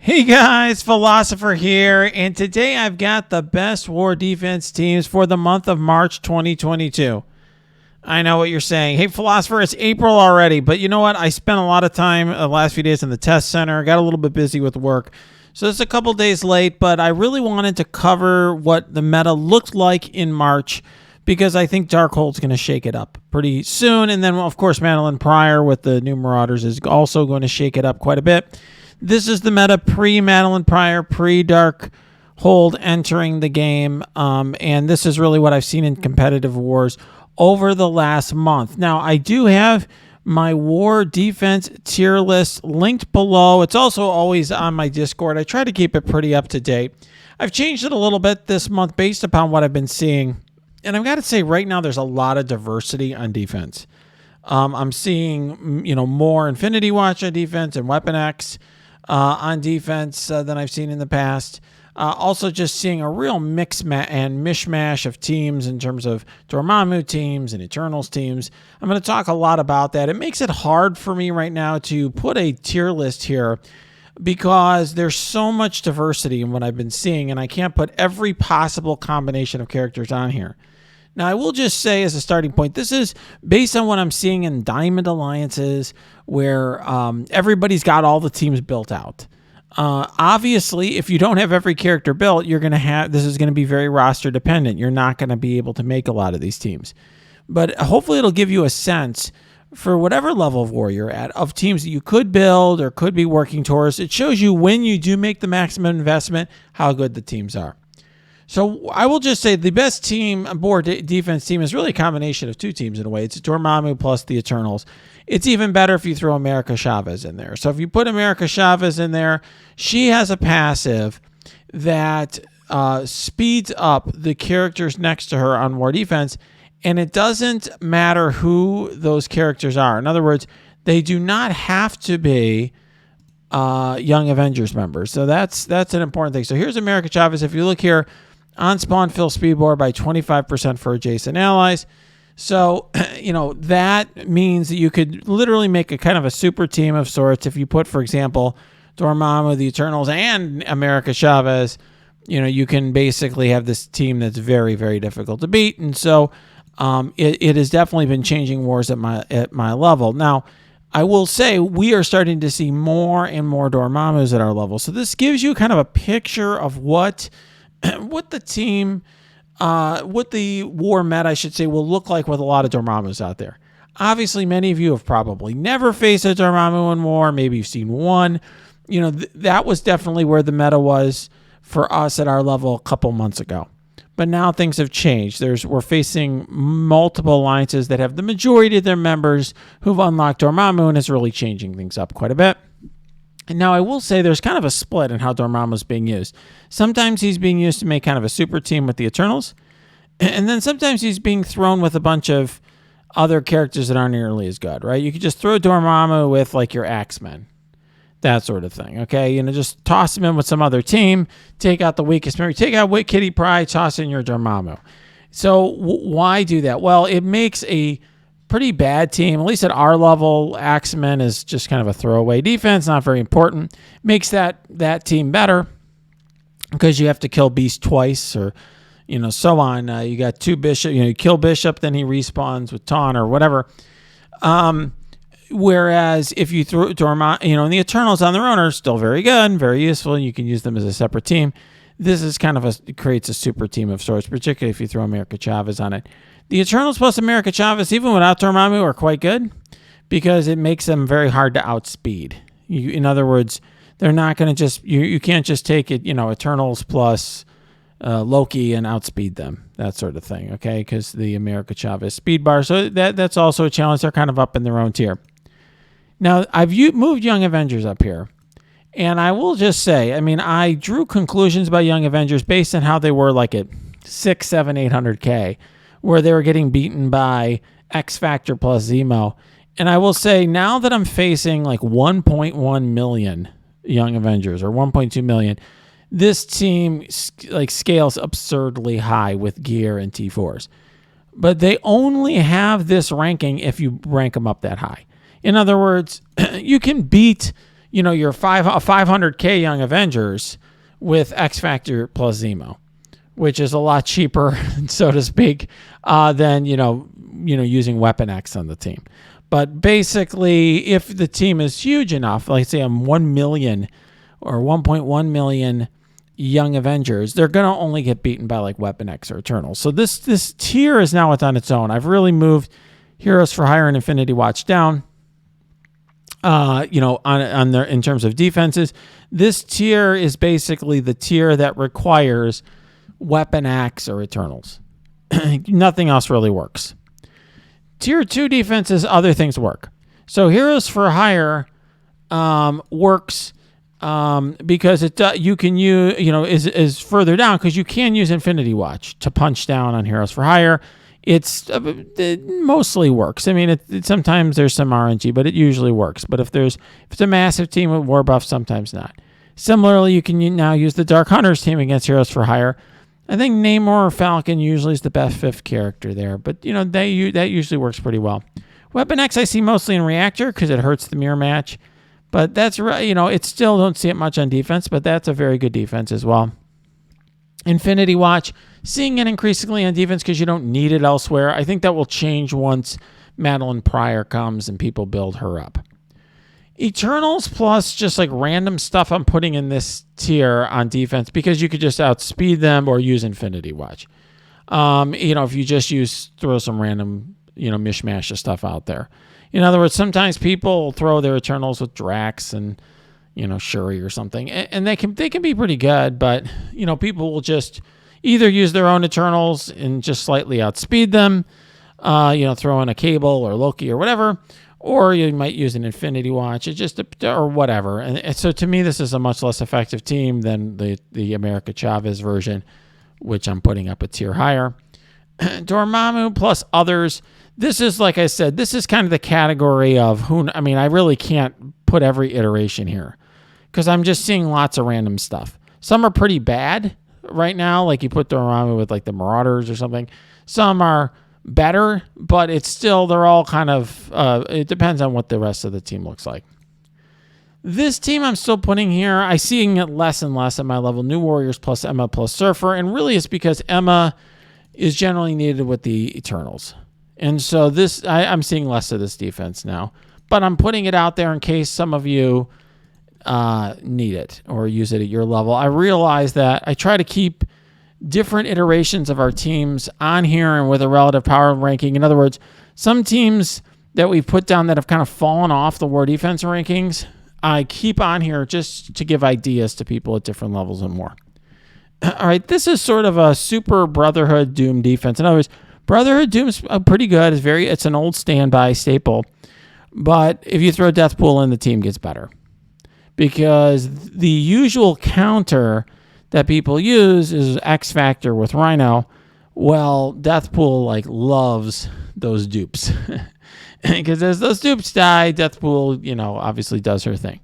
Hey guys, Philosopher here, and today I've got the best war defense teams for the month of March 2022. I know what you're saying. Hey Philosopher, it's April already, but you know what? I spent a lot of time the last few days in the test center, got a little bit busy with work, so it's a couple days late, but I really wanted to cover what the meta looked like in March because I think Darkhold's going to shake it up pretty soon, and then of course Madeline Pryor with the new Marauders is also going to shake it up quite a bit. This is the meta pre-Madeline Pryor, pre-Darkhold entering the game, and this is really what I've seen in competitive wars over the last month. Now, I do have my war defense tier list linked below. It's also always on my Discord. I try to keep it pretty up to date. I've changed it a little bit this month based upon what I've been seeing, and I've got to say right now there's a lot of diversity on defense. I'm seeing more Infinity Watch on defense and Weapon X on defense than I've seen in the past. Also just seeing a real mix and mishmash of teams in terms of Dormammu teams and Eternals teams. I'm going to talk a lot about that. It makes it hard for me right now to put a tier list here because there's so much diversity in what I've been seeing, and I can't put every possible combination of characters on here. Now, I will just say as a starting point, this is based on what I'm seeing in Diamond Alliances where everybody's got all the teams built out. Obviously, if you don't have every character built, this is going to be very roster dependent. You're not going to be able to make a lot of these teams. But hopefully it'll give you a sense for whatever level of war you're at of teams that you could build or could be working towards. It shows you when you do make the maximum investment, how good the teams are. So I will just say the best team, board defense team, is really a combination of two teams in a way. It's Dormammu plus the Eternals. It's even better if you throw America Chavez in there. So if you put America Chavez in there, she has a passive that speeds up the characters next to her on war defense, and it doesn't matter who those characters are. In other words, they do not have to be Young Avengers members. So that's an important thing. So here's America Chavez. If you look here, on spawn fill speed more by 25% for adjacent allies. So, that means that you could literally make a kind of a super team of sorts. If you put, for example, Dormammu, the Eternals, and America Chavez, you can basically have this team that's very, very difficult to beat. And so it has definitely been changing wars at my level. Now, I will say we are starting to see more and more Dormammus at our level. So this gives you kind of a picture of what the team, what the war meta, I should say, will look like with a lot of Dormammus out there. Obviously, many of you have probably never faced a Dormammu in war. Maybe you've seen one. That was definitely where the meta was for us at our level a couple months ago. But now things have changed. We're facing multiple alliances that have the majority of their members who've unlocked Dormammu, and it's really changing things up quite a bit. And now I will say there's kind of a split in how Dormammu is being used. Sometimes he's being used to make kind of a super team with the Eternals, and then sometimes he's being thrown with a bunch of other characters that aren't nearly as good, right? You could just throw Dormammu with like your Axemen, that sort of thing, okay? Just toss him in with some other team, take out the weakest member, take out Kitty Pryde, toss in your Dormammu. So why do that? Well, it makes a pretty bad team, at least at our level. Axemen is just kind of a throwaway defense, not very important. Makes that team better because you have to kill Beast twice or, so on. You got two Bishop, you kill Bishop, then he respawns with Taunt or whatever. Whereas if you throw Dormammu, and the Eternals on their own are still very good and very useful, and you can use them as a separate team. This is kind of it creates a super team of sorts, particularly if you throw America Chavez on it. The Eternals plus America Chavez, even without Dormammu, are quite good because it makes them very hard to outspeed. In other words, they're not going to just, you can't just take it, Eternals plus Loki and outspeed them, that sort of thing, okay? Because the America Chavez speed bar, so that's also a challenge. They're kind of up in their own tier. Now, I've moved Young Avengers up here, and I will just say, I drew conclusions about Young Avengers based on how they were like at 6, 7, 800K, where they were getting beaten by X Factor plus Zemo. And I will say, now that I'm facing like 1.1 million Young Avengers or 1.2 million, this team scales absurdly high with gear and T4s. But they only have this ranking if you rank them up that high. In other words, you can beat your 500K Young Avengers with X Factor plus Zemo, which is a lot cheaper, so to speak, than using Weapon X on the team. But basically, if the team is huge enough, like say I'm 1 million or 1.1 million Young Avengers, they're going to only get beaten by like Weapon X or Eternals. So this tier is now on its own. I've really moved Heroes for Hire and Infinity Watch down. In terms of defenses, this tier is basically the tier that requires Weapon X or Eternals. Nothing else really works. Tier 2 defenses, other things work. So Heroes for Hire works because you can use, is further down because you can use Infinity Watch to punch down on Heroes for Hire. It mostly works. I mean, sometimes there's some RNG, but it usually works. But if it's a massive team with war buffs, sometimes not. Similarly, you can now use the Dark Hunters team against Heroes for Hire. I think Namor or Falcon usually is the best 5th character there, but that usually works pretty well. Weapon X I see mostly in Reactor because it hurts the mirror match, but that's it still don't see it much on defense, but that's a very good defense as well. Infinity Watch, seeing it increasingly on defense because you don't need it elsewhere. I think that will change once Madeline Pryor comes and people build her up. Eternals plus just like random stuff I'm putting in this tier on defense because you could just outspeed them or use Infinity Watch. If you just throw some random, mishmash of stuff out there. In other words, sometimes people throw their Eternals with Drax and, Shuri or something, and they can be pretty good, but, people will just either use their own Eternals and just slightly outspeed them, throw in a Cable or Loki or whatever, or you might use an Infinity Watch, or whatever. And so to me, this is a much less effective team than the America Chavez version, which I'm putting up a tier higher. Dormammu plus others. This is, like I said, this is kind of the category of I really can't put every iteration here because I'm just seeing lots of random stuff. Some are pretty bad right now, like you put Dormammu with like the Marauders or something. Some are better, but they're all kind of, it depends on what the rest of the team looks like. This team I'm still putting here, I'm seeing it less and less at my level. New Warriors plus Emma plus Surfer, and really it's because Emma is generally needed with the Eternals. And so I'm seeing less of this defense now, but I'm putting it out there in case some of you need it or use it at your level. I realize that I try to keep different iterations of our teams on here and with a relative power ranking. In other words, some teams that we've put down that have kind of fallen off the war defense rankings, I keep on here just to give ideas to people at different levels and more. All right, this is sort of a super Brotherhood Doom defense. In other words, Brotherhood Doom's pretty good. It's an old standby staple. But if you throw Deathpool in, the team gets better. Because the usual counter that people use is X Factor with Rhino. Well, Deathpool loves those dupes. Because as those dupes die, Deathpool, obviously does her thing.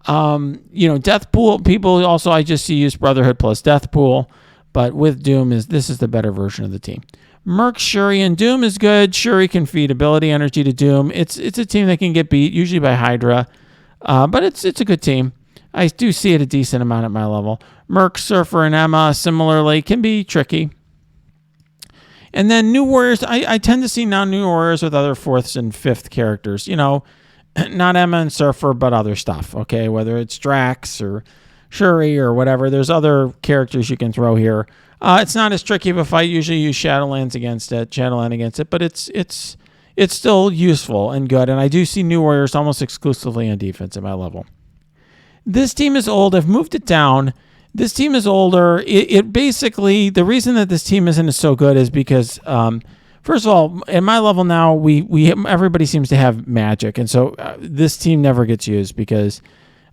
Deathpool, people also I just see use Brotherhood plus Deathpool, but with Doom this is the better version of the team. Merc, Shuri, and Doom is good. Shuri can feed ability energy to Doom. It's a team that can get beat, usually by Hydra, but it's a good team. I do see it a decent amount at my level. Merc, Surfer, and Emma similarly can be tricky. And then New Warriors, I tend to see now New Warriors with other 4th and 5th characters. Not Emma and Surfer, but other stuff, okay? Whether it's Drax or Shuri or whatever, there's other characters you can throw here. It's not as tricky of a fight. Usually use Shadowland against it, but it's still useful and good. And I do see New Warriors almost exclusively on defense at my level. This team is old. I've moved it down. This team is older. It basically, the reason that this team isn't so good is because, first of all, at my level now, everybody seems to have magic. And so this team never gets used because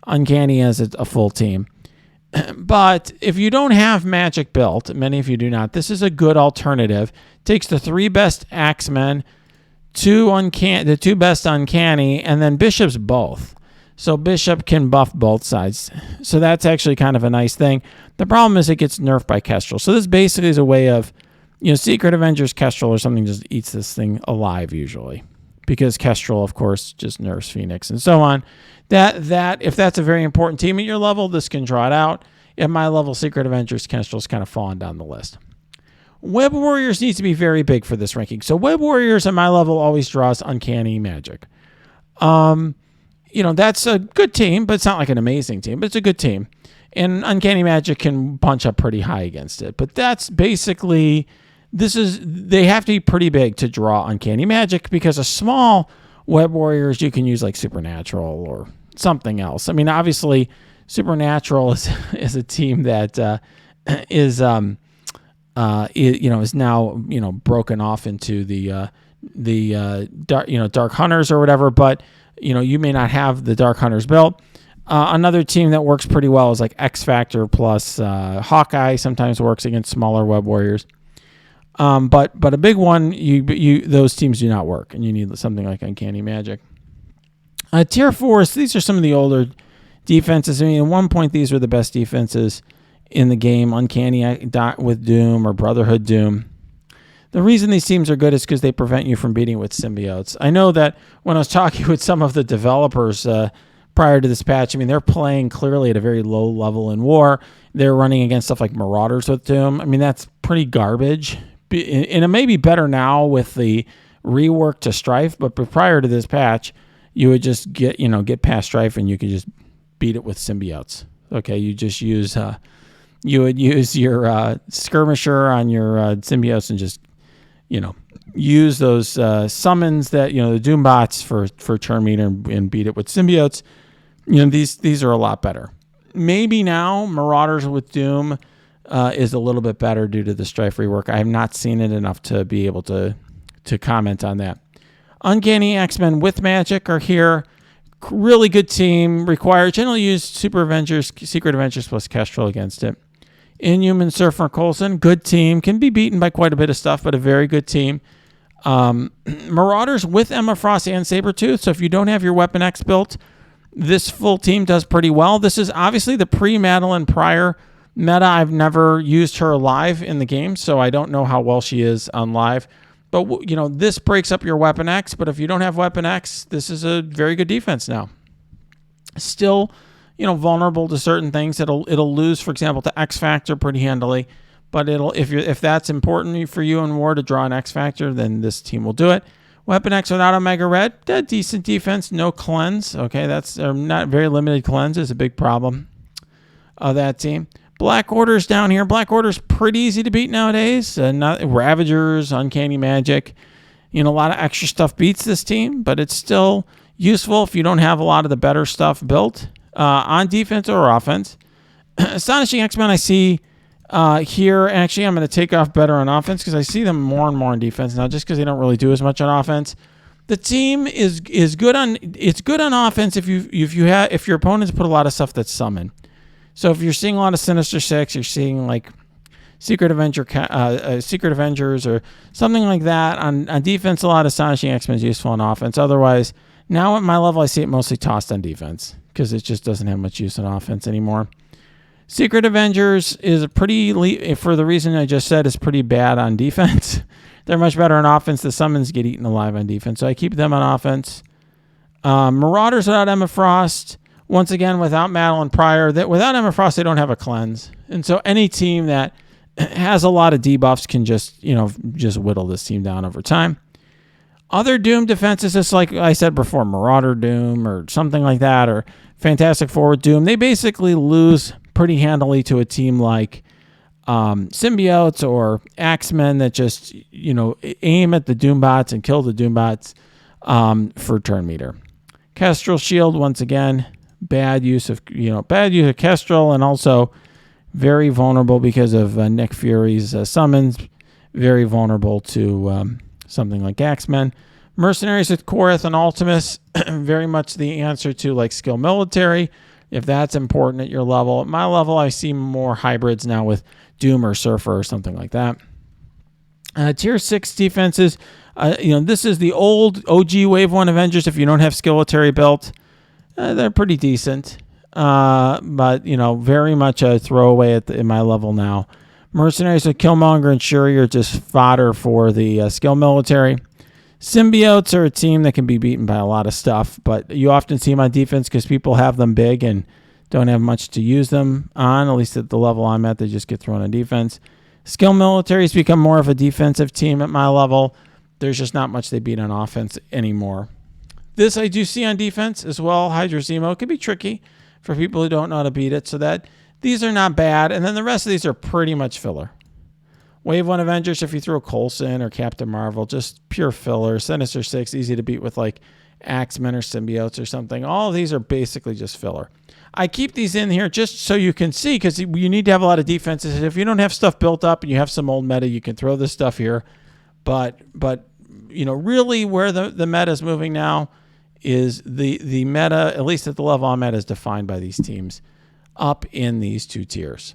Uncanny has a full team. But if you don't have magic built, many of you do not, this is a good alternative. Takes the 3 best Axemen, the 2 best Uncanny, and then Bishop's both. So Bishop can buff both sides. So that's actually kind of a nice thing. The problem is it gets nerfed by Kestrel. So this basically is a way of, Secret Avengers Kestrel or something just eats this thing alive usually. because Kestrel, of course, just nerfs Phoenix and so on. That if that's a very important team at your level, this can draw it out. At my level, Secret Avengers, Kestrel's kind of fallen down the list. Web Warriors needs to be very big for this ranking. So Web Warriors at my level always draws Uncanny Magic. That's a good team, but it's not like an amazing team, but it's a good team. And Uncanny Magic can punch up pretty high against it. But that's basically, they have to be pretty big to draw Uncanny Magic, because a small Web Warriors you can use like Supernatural or something else. I mean, obviously, Supernatural is a team that is now broken off into the Dark Hunters or whatever, but you may not have the Dark Hunters built. Another team that works pretty well is like X Factor plus Hawkeye sometimes works against smaller Web Warriors. But a big one, those teams do not work, and you need something like Uncanny Magic. Tier 4s, these are some of the older defenses. I mean, at one point, these were the best defenses in the game. Uncanny with Doom or Brotherhood Doom. The reason these teams are good is because they prevent you from beating with symbiotes. I know that when I was talking with some of the developers prior to this patch, I mean, they're playing clearly at a very low level in war. They're running against stuff like Marauders with Doom. I mean, that's pretty garbage. And it may be better now with the rework to Strife, but prior to this patch, you would just get past Strife and you could just beat it with symbiotes. Okay, you just use you would use your skirmisher on your symbiotes and just use those summons that the Doom bots for turn meter and beat it with symbiotes. These are a lot better. Maybe now Marauders with Doom is a little bit better due to the Strife rework. I have not seen it enough to be able to comment on that. Uncanny X-Men with Magic are here. Really good team. Generally use Secret Avengers plus Kestrel against it. Inhuman Surfer Coulson, good team. Can be beaten by quite a bit of stuff, but a very good team. Marauders with Emma Frost and Sabretooth. So if you don't have your Weapon X built, this full team does pretty well. This is obviously the pre-Madeline Pryor meta. I've never used her live in the game, so I don't know how well she is on live. But, this breaks up your Weapon X. But if you don't have Weapon X, this is a very good defense now. Still, vulnerable to certain things. It'll lose, for example, to X Factor pretty handily. But if that's important for you in war to draw an X Factor, then this team will do it. Weapon X without Omega Red, decent defense, no cleanse. Okay, that's not very limited cleanse is a big problem of that team. Black Order's down here. Black Order's pretty easy to beat nowadays. Ravagers, Uncanny Magic. A lot of extra stuff beats this team, but it's still useful if you don't have a lot of the better stuff built on defense or offense. Astonishing X-Men I see here. Actually, I'm going to take off better on offense because I see them more and more on defense now just because they don't really do as much on offense. The team is good on offense if your opponents put a lot of stuff that's summoned. So if you're seeing a lot of Sinister Six, you're seeing like Secret Avengers or something like that. On defense, a lot of Astonishing X-Men is useful on offense. Otherwise, now at my level, I see it mostly tossed on defense because it just doesn't have much use on offense anymore. Secret Avengers is for the reason I just said, is pretty bad on defense. They're much better on offense. The summons get eaten alive on defense, so I keep them on offense. Marauders without Emma Frost. Once again, without Madeline Pryor, without Emma Frost, they don't have a cleanse. And so any team that has a lot of debuffs can just whittle this team down over time. Other Doom defenses, just like I said before, Marauder Doom or something like that, or Fantastic Four with Doom, they basically lose pretty handily to a team like Symbiotes or Axemen that just, aim at the Doombots and kill the Doombots for turn meter. Kestrel Shield, once again, bad use of Kestrel, and also very vulnerable because of Nick Fury's summons. Very vulnerable to something like Axemen. Mercenaries with Korath and Ultimus, very much the answer to like skill military, if that's important at your level. At my level, I see more hybrids now with Doom or Surfer or something like that. Tier 6 defenses, this is the old OG Wave 1 Avengers. If you don't have skilletary built, they're pretty decent. But, very much a throwaway at my level now. Mercenaries with Killmonger and Shuri are just fodder for the skill military. Symbiotes are a team that can be beaten by a lot of stuff, but you often see them on defense because people have them big and don't have much to use them on, at least at the level I'm at. They just get thrown on defense. Skill militaries become more of a defensive team at my level. There's just not much they beat on offense anymore. This I do see on defense as well. Hydra Zemo can be tricky for people who don't know how to beat it, so that these are not bad. And then the rest of these are pretty much filler. Wave 1 Avengers, if you throw Coulson or Captain Marvel, just pure filler. Sinister Six, easy to beat with like Axemen or Symbiotes or something. All of these are basically just filler. I keep these in here just so you can see, because you need to have a lot of defenses. If you don't have stuff built up and you have some old meta, you can throw this stuff here. But you know, really where the meta is moving now is the meta, at least at the level I'm at, is defined by these teams up in these two tiers.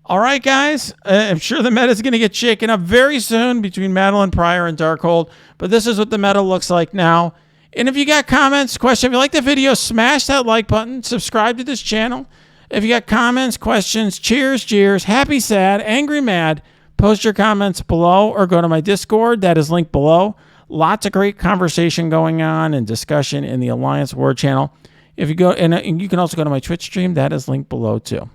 All right, guys, I'm sure the meta is going to get shaken up very soon between Madeline Pryor and Darkhold, but this is what the meta looks like now. And if you got comments, questions, if you like the video, smash that like button, subscribe to this channel. If you got comments, questions, cheers, jeers, happy, sad, angry, mad, post your comments below or go to my Discord. That is linked below. Lots of great conversation going on and discussion in the Alliance War channel. If you go, and you can also go to my Twitch stream. That is linked below too.